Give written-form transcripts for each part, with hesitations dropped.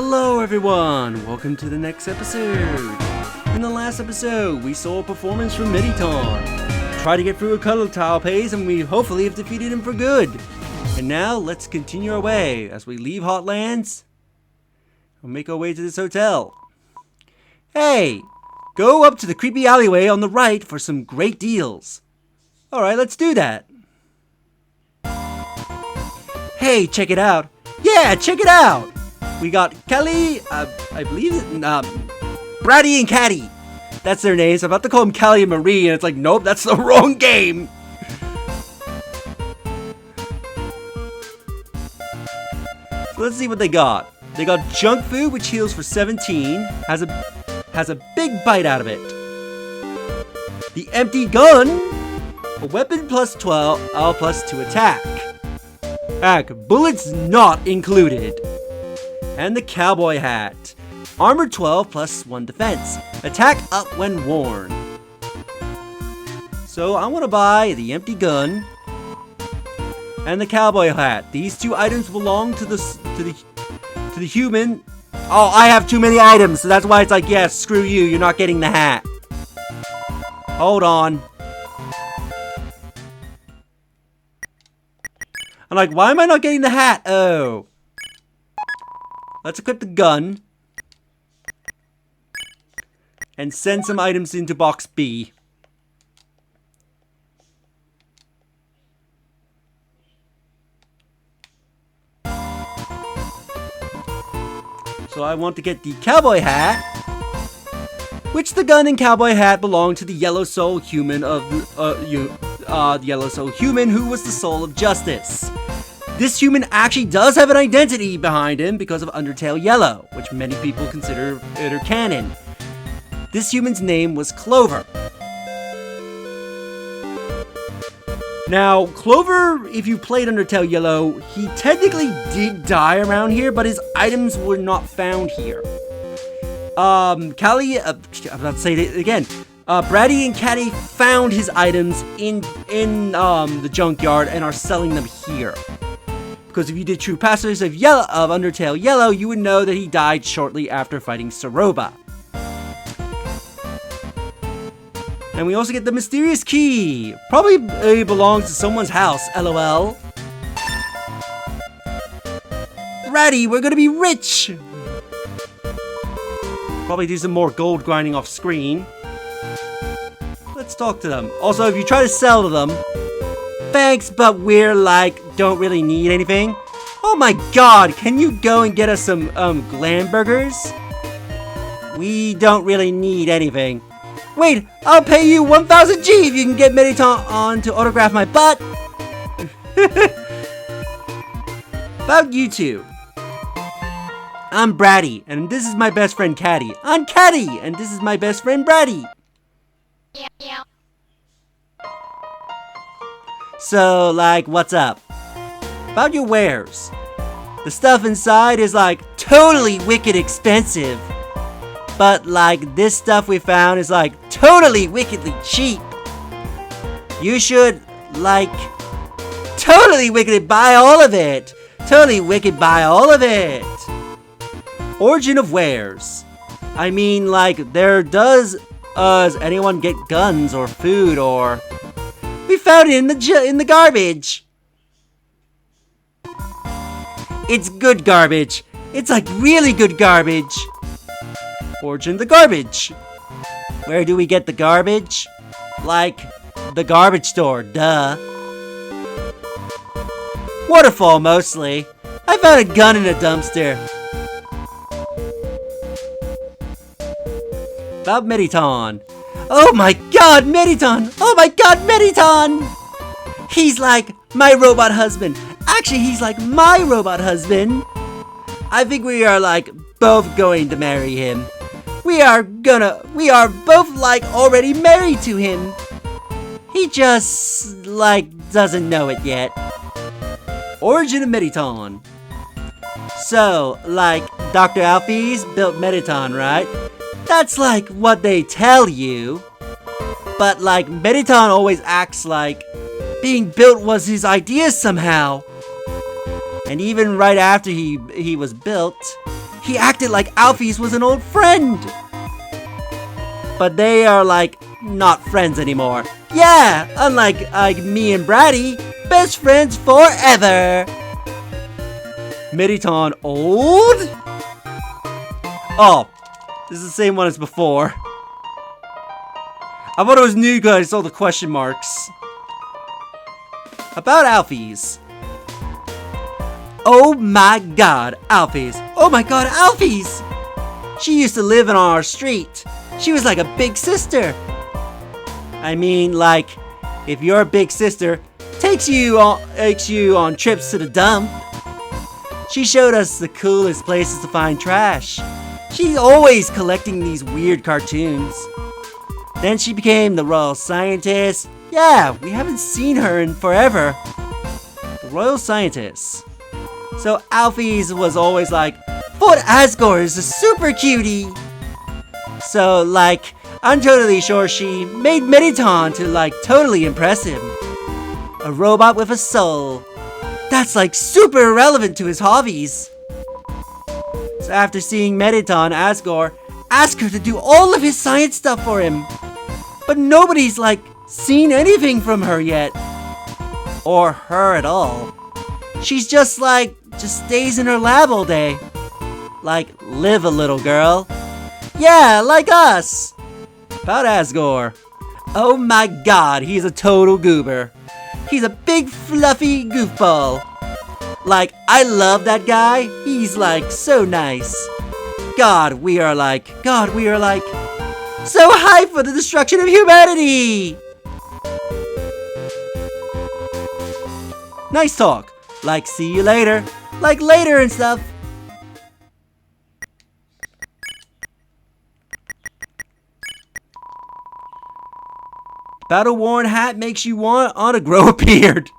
Hello everyone! Welcome to the next episode! In the last episode, we saw a performance from Mediton. Tried to get through a Undertale phase and we hopefully have defeated him for good. And now, let's continue our way as we leave Hotlands and make our way to this hotel. Hey! Go up to the creepy alleyway on the right for some great deals. Alright, let's do that. Hey, check it out! Yeah, check it out! We got Kelly, I believe Braddy and Caddy. That's their names. I'm about to call them Callie and Marie, and it's like, nope, that's the wrong game. So let's see what they got. They got junk food, which heals for 17. Has a big bite out of it. The empty gun, a weapon plus 12, plus 2 attack. Bullets not included. And the cowboy hat. Armor 12 plus 1 defense. Attack up when worn. So I want to buy the empty gun and the cowboy hat. These two items belong to the human. Oh, I have too many items, so that's why it's like, yes, screw you, you're not getting the hat. Hold on. I'm like, why am I not getting the hat? Oh. Let's equip the gun. And send some items into box B. So I want to get the cowboy hat. Which the gun and cowboy hat belong to the yellow soul human of the yellow soul human who was the soul of justice. This human actually does have an identity behind him because of Undertale Yellow, which many people consider canon. This human's name was Clover. Now, Clover, if you played Undertale Yellow, he technically did die around here, but his items were not found here. Callie, I'm about to say it again. Braddy and Caddy found his items in the junkyard and are selling them here. Because if you did True Passers of Undertale Yellow, you would know that he died shortly after fighting Saroba. And we also get the mysterious key. Probably belongs to someone's house, LOL. Braddy, we're gonna be rich! Probably do some more gold grinding off screen. Let's talk to them. Also, if you try to sell to them, thanks, but we're like, don't really need anything. Oh my god, can you go and get us some glam burgers? We don't really need anything. Wait, I'll pay you 1,000 G if you can get Mediton on to autograph my butt. About you two. I'm Braddy, and this is my best friend Caddy. I'm Caddy, and this is my best friend Braddy. Yeah. So, like, what's up? About your wares. The stuff inside is, like, totally wicked expensive. But, like, this stuff we found is, like, totally wickedly cheap. You should, like, totally wickedly buy all of it. Totally wicked buy all of it. Origin of wares. I mean, like, does anyone get guns or food or... We found it in the garbage. It's good garbage. It's like really good garbage. Origin of the garbage. Where do we get the garbage? Like, the garbage store, duh. Waterfall, mostly. I found a gun in a dumpster. About Mediton. Oh my god, Mediton! Oh my god, Mediton! He's like my robot husband. Actually, he's like my robot husband. I think we are like both going to marry him. We are both like already married to him. He just like doesn't know it yet. Origin of Mediton. So, like Dr. Alphys built Mediton, right? That's like what they tell you. But like Mediton always acts like being built was his idea somehow. And even right after he was built, He acted like Alphys was an old friend. But they are like not friends anymore. Yeah, unlike me and Bratty, best friends forever. Mediton old? Oh, this is the same one as before. I thought it was new because I saw the question marks. About Alphys. Oh my god, Alphys. Oh my god, Alphys! She used to live on our street. She was like a big sister. I mean, like, if your big sister takes you on trips to the dump. She showed us the coolest places to find trash. She's always collecting these weird cartoons. Then she became the royal scientist. Yeah, we haven't seen her in forever. The royal scientist. So Alphys was always like, Fort Asgore is a super cutie. So like, I'm totally sure she made Mediton to like totally impress him. A robot with a soul. That's like super irrelevant to his hobbies. So after seeing Mediton, Asgore asked her to do all of his science stuff for him. But nobody's like seen anything from her yet. Or her at all. She's just stays in her lab all day. Like, live a little girl. Yeah, like us. About Asgore. Oh my god, he's a total goober. He's a big fluffy goofball. Like, I love that guy. He's like so nice. God, we are like so hyped for the destruction of humanity. Nice talk. Like, see you later. Like, later and stuff. Battle-worn hat makes you want to grow a beard.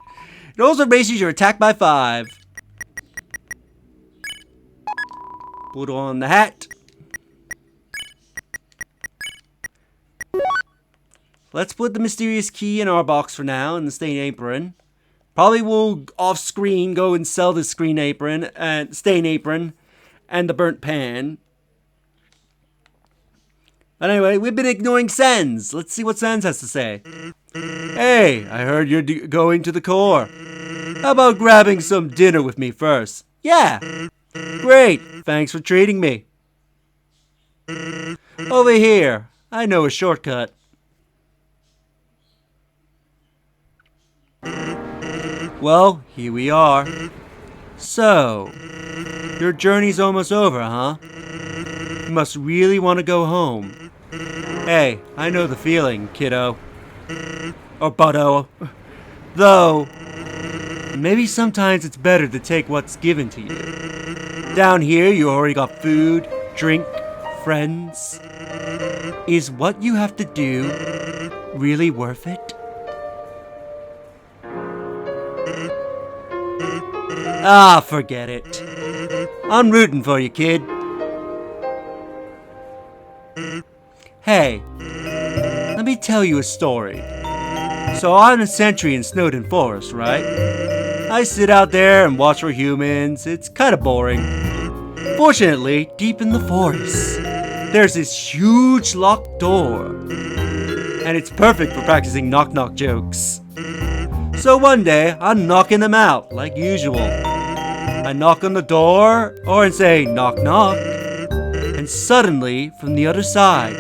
It also raises your attack by 5. Put on the hat. Let's put the mysterious key in our box for now and the stained apron. Probably will off-screen go and sell the stain apron and the burnt pan. But anyway, we've been ignoring Sens. Let's see what Sens has to say. Hey, I heard you're going to the core. How about grabbing some dinner with me first? Yeah. Great. Thanks for treating me. Over here. I know a shortcut. Well, here we are. So, your journey's almost over, huh? You must really want to go home. Hey, I know the feeling, kiddo. Or butto. Though, maybe sometimes it's better to take what's given to you. Down here, you already got food, drink, friends. Is what you have to do really worth it? Ah, forget it. I'm rooting for you, kid. Hey, let me tell you a story. So I'm a sentry in Snowden Forest, right? I sit out there and watch for humans. It's kind of boring. Fortunately, deep in the forest, there's this huge locked door. And it's perfect for practicing knock-knock jokes. So one day, I'm knocking them out, like usual. I knock on the door, or say knock knock. And suddenly, from the other side,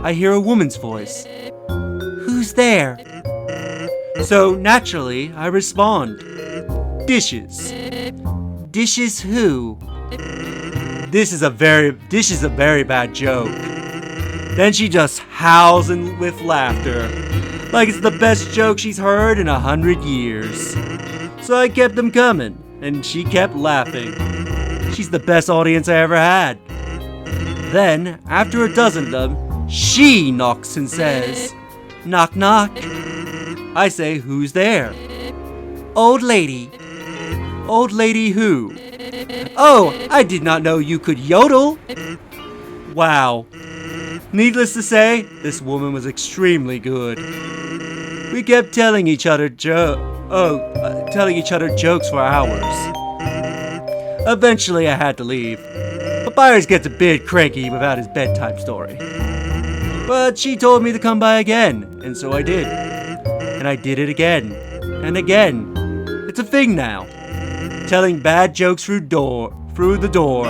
I hear a woman's voice. Who's there? So naturally, I respond. Dishes. Dishes who? This is a very bad joke. Then she just howls with laughter. Like it's the best joke she's heard in 100 years. So I kept them coming, and she kept laughing. She's the best audience I ever had. Then, after a dozen of them, she knocks and says, knock knock. I say, who's there? Old lady. Old lady who? Oh, I did not know you could yodel. Wow. Needless to say, this woman was extremely good. We kept telling each other jokes for hours. Eventually, I had to leave. Papyrus gets a bit cranky without his bedtime story. But she told me to come by again, and so I did. And I did it again, and again. It's a thing now. Telling bad jokes through the door.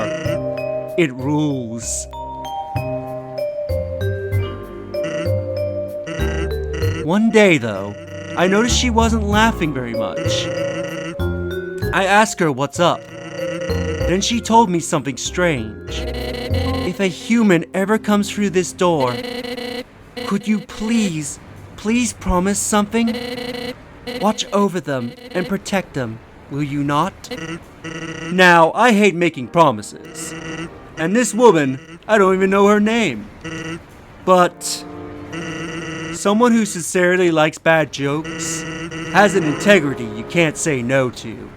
It rules. One day, though, I noticed she wasn't laughing very much. I asked her what's up. Then she told me something strange. If a human ever comes through this door, could you please promise something? Watch over them and protect them, will you not? Now, I hate making promises. And this woman, I don't even know her name. But someone who sincerely likes bad jokes has an integrity you can't say no to.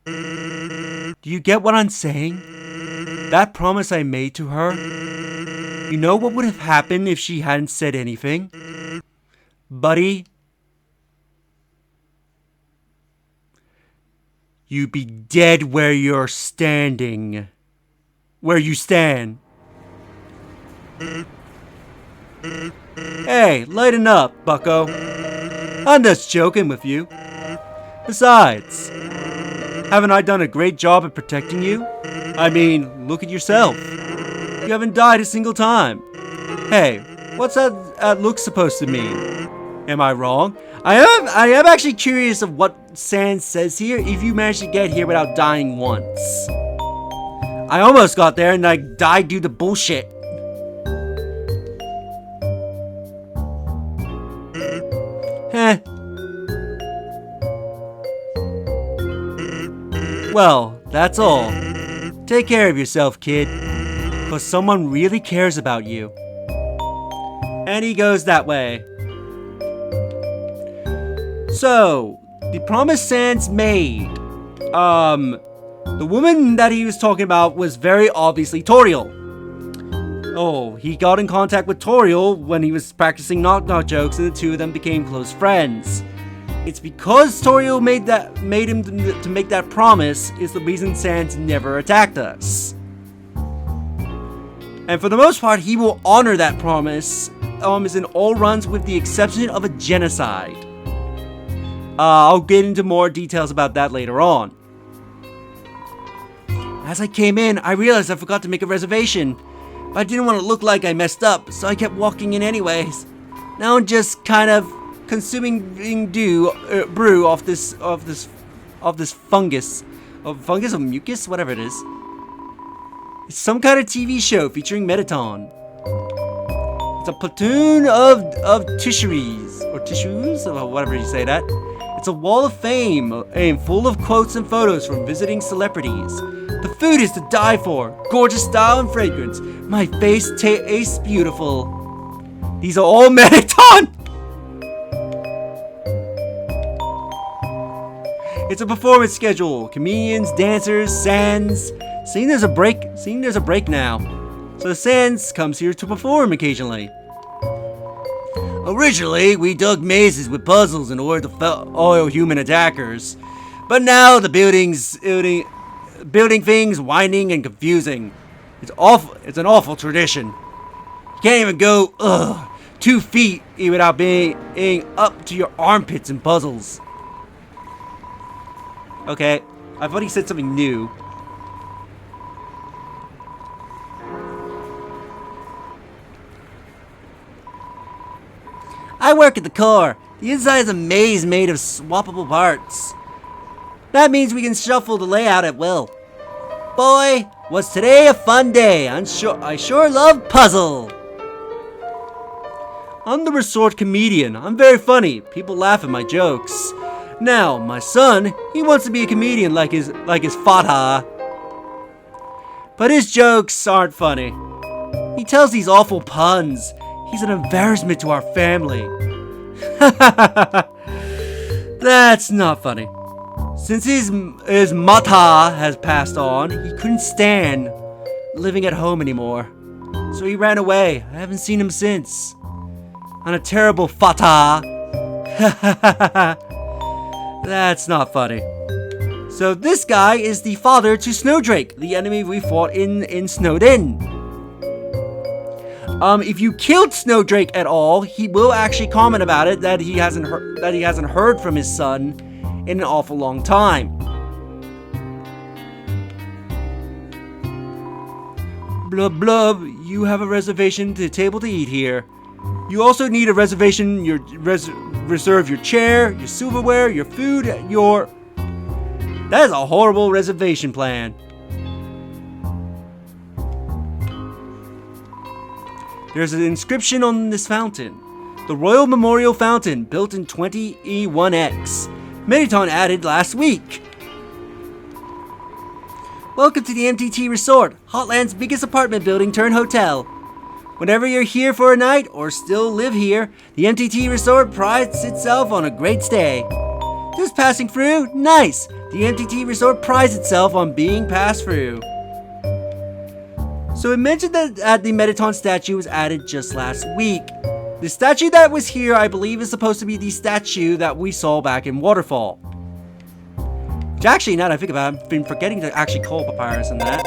Do you get what I'm saying? That promise I made to her, you know what would have happened if she hadn't said anything? Buddy, you'd be dead where you're standing. Where you stand. Hey, lighten up, bucko. I'm just joking with you. Besides, haven't I done a great job at protecting you? I mean, look at yourself. You haven't died a single time. Hey, what's that look supposed to mean? Am I wrong? I am actually curious of what Sans says here if you managed to get here without dying once. I almost got there and I died due to bullshit. Heh. Well, that's all. Take care of yourself, kid. Because someone really cares about you. And he goes that way. So, the promise Sans made. The woman that he was talking about was very obviously Toriel. Oh, he got in contact with Toriel when he was practicing knock-knock jokes, and the two of them became close friends. It's because Toriel made him to make that promise is the reason Sans never attacked us. And for the most part, he will honor that promise in all runs with the exception of a genocide. I'll get into more details about that later on. As I came in, I realized I forgot to make a reservation. But I didn't want to look like I messed up, so I kept walking in anyways. Now I'm just kind of consuming brew off this fungus or mucus, whatever it is. It's some kind of TV show featuring Metaton. It's a platoon of tissues or whatever you say that. It's a wall of fame full of quotes and photos from visiting celebrities. The food is to die for, gorgeous style and fragrance. My face tastes beautiful. These are all Metaton. It's a performance schedule. Comedians, dancers, Sans. Seeing there's a break now. So Sans comes here to perform occasionally. Originally, we dug mazes with puzzles in order to foil human attackers. But now the building things winding and confusing. It's awful. It's an awful tradition. You can't even go 2 feet without being up to your armpits in puzzles. Okay, I thought he said something new. I work at the core. The inside is a maze made of swappable parts. That means we can shuffle the layout at will. Boy, was today a fun day. I sure love puzzle. I'm the resort comedian. I'm very funny. People laugh at my jokes. Now, my son, he wants to be a comedian like his father. But his jokes aren't funny. He tells these awful puns. He's an embarrassment to our family. That's not funny. Since his mata has passed on, he couldn't stand living at home anymore. So he ran away. I haven't seen him since. On a terrible fata. That's not funny. So this guy is the father to Snowdrake, the enemy we fought in Snowdin. If you killed Snowdrake at all, he will actually comment about it that he hasn't heard from his son in an awful long time. Blub blub, you have a reservation to table to eat here. You also need a reservation, reserve your chair, your silverware, your food, your... That is a horrible reservation plan. There's an inscription on this fountain. The Royal Memorial Fountain, built in 20E1X. Mediton added last week. Welcome to the MTT Resort, Hotland's biggest apartment building turned hotel. Whenever you're here for a night, or still live here, the MTT Resort prides itself on a great stay. Just passing through? Nice! The MTT Resort prides itself on being passed through. So it mentioned that the Mediton statue was added just last week. The statue that was here, I believe, is supposed to be the statue that we saw back in Waterfall. Which actually, now that I think about it, I've been forgetting to actually call Papyrus on that.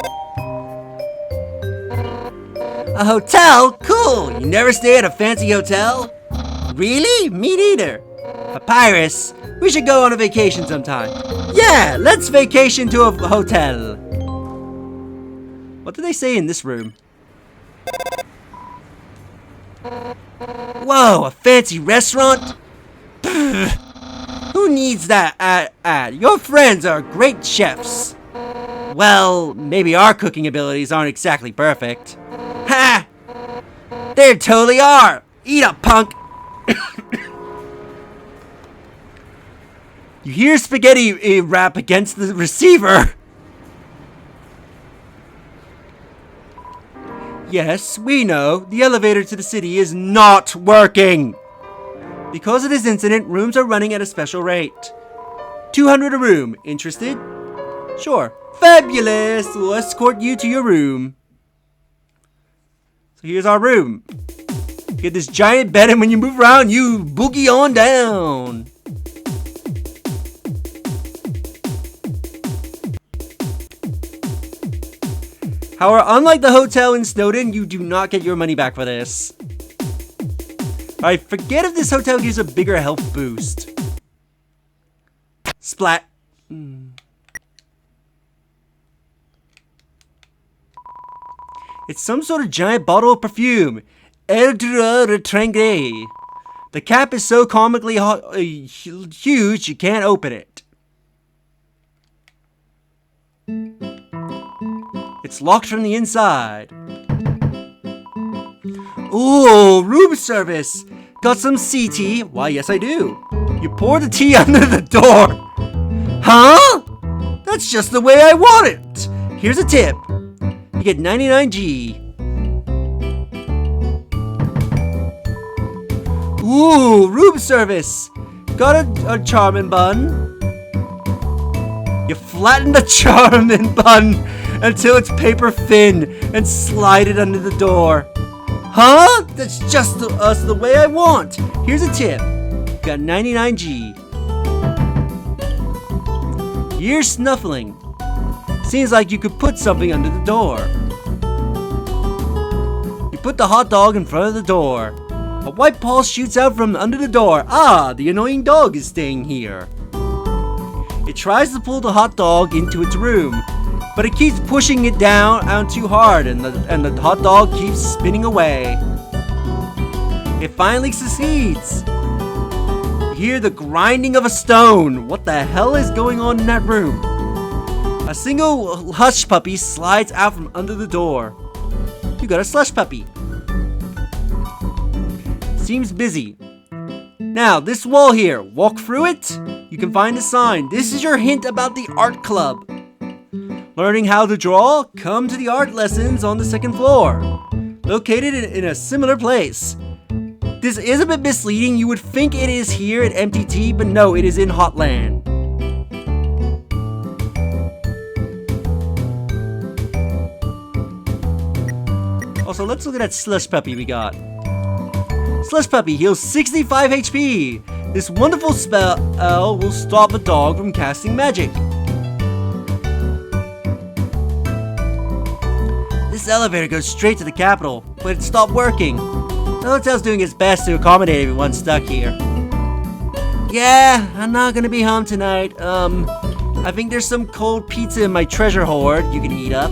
A hotel? Cool! You never stay at a fancy hotel? Really? Me neither. Papyrus, we should go on a vacation sometime. Yeah, let's vacation to a hotel. What do they say in this room? Whoa, a fancy restaurant? Pfft. Who needs that ad? Your friends are great chefs. Well, maybe our cooking abilities aren't exactly perfect. Ha! They totally are! Eat up, punk! You hear spaghetti rap against the receiver? Yes, we know. The elevator to the city is not working. Because of this incident, rooms are running at a special rate. 200 a room. Interested? Sure. Fabulous! We'll escort you to your room. So here's our room. Get this giant bed, and when you move around, you boogie on down. However, unlike the hotel in Snowdin, you do not get your money back for this. I forget if this hotel gives a bigger health boost. Splat. It's some sort of giant bottle of perfume. Eldra Retrengre. The cap is so comically huge you can't open it. It's locked from the inside. Ooh, room service. Got some sea tea? Why, yes I do. You pour the tea under the door. Huh? That's just the way I want it. Here's a tip. You get 99G. Ooh, room service. Got a charmin bun. You flatten the charmin bun until it's paper thin and slide it under the door. Huh? That's just the way I want. Here's a tip. Got 99G. You're snuffling. Seems like you could put something under the door. You put the hot dog in front of the door. A white paw shoots out from under the door. Ah, the annoying dog is staying here. It tries to pull the hot dog into its room, but it keeps pushing it down too hard, and the hot dog keeps spinning away. It finally succeeds. You hear the grinding of a stone. What the hell is going on in that room? A single hush puppy slides out from under the door. You got a slush puppy. Seems busy. Now, this wall here, walk through it. You can find a sign. This is your hint about the art club. Learning how to draw? Come to the art lessons on the second floor. Located in a similar place. This is a bit misleading. You would think it is here at MTT, but no, it is in Hotland. Also, let's look at that slush puppy we got. Slush puppy heals 65 HP. This wonderful spell will stop a dog from casting magic. This elevator goes straight to the Capitol, but it stopped working. The hotel's doing its best to accommodate everyone stuck here. Yeah, I'm not gonna be home tonight. I think there's some cold pizza in my treasure hoard you can eat up.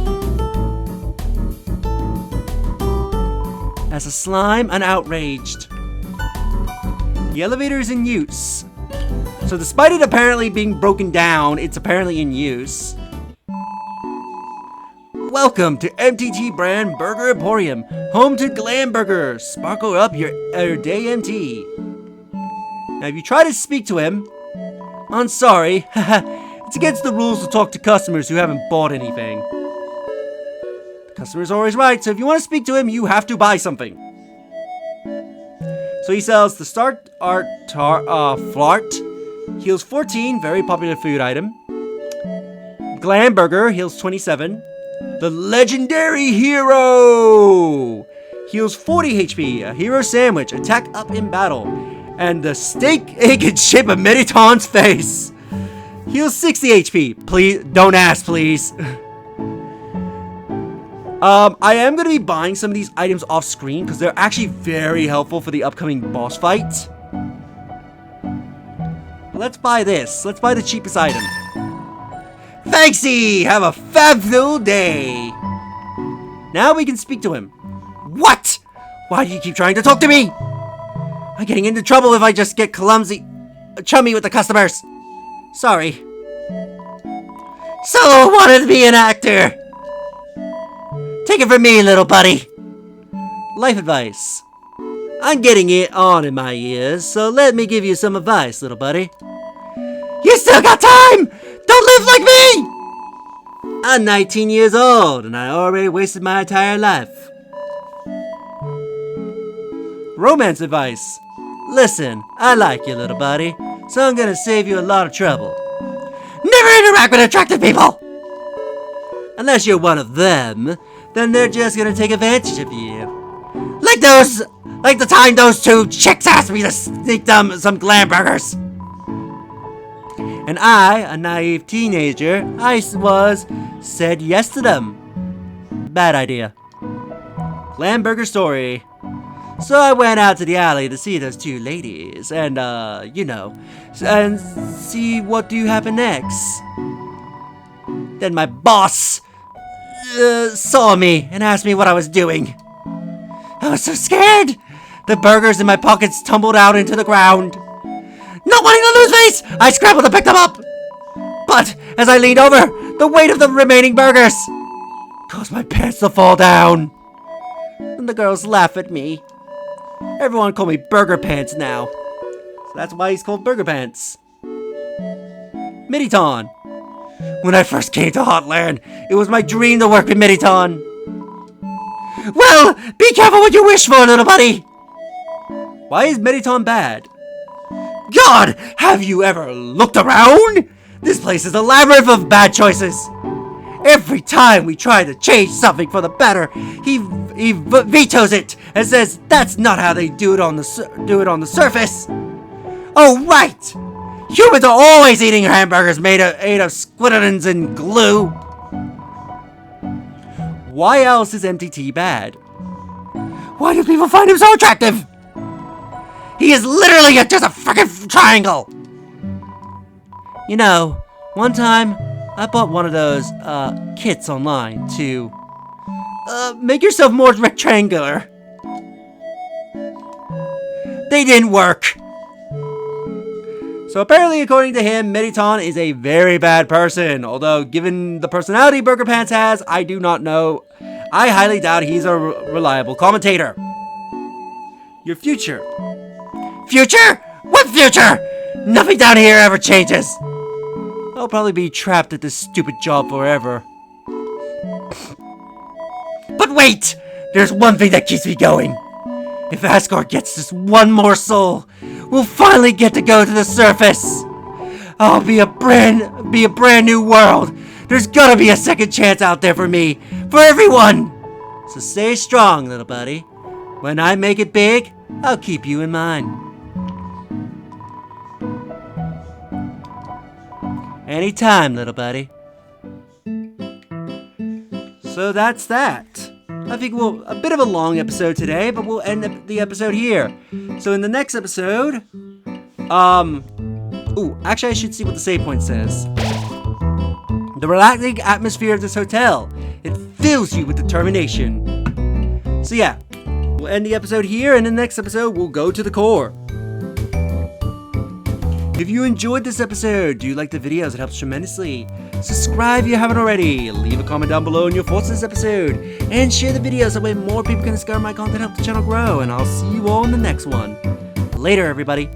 As a slime, I'm outraged. The elevator is in use. So despite it apparently being broken down, it's apparently in use. Welcome to MTT brand Burger Emporium, home to glam burgers. Sparkle up your day MT. Now if you try to speak to him, I'm sorry, it's against the rules to talk to customers who haven't bought anything. The customer's always right, so if you want to speak to him, you have to buy something. So he sells the Start Art Flart, heals 14, very popular food item. Glam Burger, heals 27. The Legendary Hero heals 40 HP, a hero sandwich, attack up in battle. And the Steak, Egg, and Chip of Mediton's face heals 60 HP. Please, don't ask, please. I am going to be buying some of these items off screen because they're actually very helpful for the upcoming boss fight. Let's buy this. Let's buy the cheapest item. Thanksy! Have a fabulous day! Now we can speak to him. What? Why do you keep trying to talk to me? I'm getting into trouble if I just get chummy with the customers. Sorry. So wanted to be an actor. Take it from me, little buddy. Life advice. I'm getting it on in my ears, so let me give you some advice, little buddy. You still got time! Don't live like me! I'm 19 years old, and I already wasted my entire life. Romance advice. Listen, I like you, little buddy, so I'm gonna save you a lot of trouble. Never interact with attractive people! Unless you're one of them, then they're just gonna take advantage of you. Like the time those two chicks asked me to sneak them some glam burgers. And I, a naive teenager, said yes to them. Bad idea. Glam burger story. So I went out to the alley to see those two ladies, and, and see what do happen next. Then my boss saw me and asked me what I was doing. I was so scared. The burgers in my pockets tumbled out into the ground. Not wanting to lose face, I scrambled to pick them up. But as I leaned over, the weight of the remaining burgers caused my pants to fall down. And the girls laugh at me. Everyone call me Burger Pants now. So that's why he's called Burger Pants. Mediton. When I first came to Hotland, it was my dream to work with Mediton. Well, be careful what you wish for, little buddy. Why is Mediton bad? God, have you ever looked around? This place is a labyrinth of bad choices. Every time we try to change something for the better, he vetoes it and says that's not how they do it on the surface. Oh right, humans are always eating hamburgers made of squidons and glue. Why else is MTT bad? Why do people find him so attractive? He is literally just a freaking triangle. You know, one time I bought one of those kits online to make yourself more rectangular. They didn't work. So apparently, according to him, Mediton is a very bad person. Although, given the personality Burger Pants has, I do not know. I highly doubt he's a reliable commentator. Your future. Future? What future? Nothing down here ever changes. I'll probably be trapped at this stupid job forever. But wait! There's one thing that keeps me going. If Asgard gets just one more soul, we'll finally get to go to the surface. I'll be a brand new world. There's gotta be a second chance out there for me, for everyone. So stay strong, little buddy. When I make it big, I'll keep you in mind. Anytime, little buddy. So that's that. I think a bit of a long episode today, but we'll end the episode here. So in the next episode, actually I should see what the save point says. The relaxing atmosphere of this hotel, it fills you with determination. So yeah, we'll end the episode here, and in the next episode, we'll go to the core. If you enjoyed this episode, do you like the videos? It helps tremendously. Subscribe if you haven't already. Leave a comment down below on your thoughts on this episode. And share the video so that way more people can discover my content and help the channel grow. And I'll see you all in the next one. Later, everybody.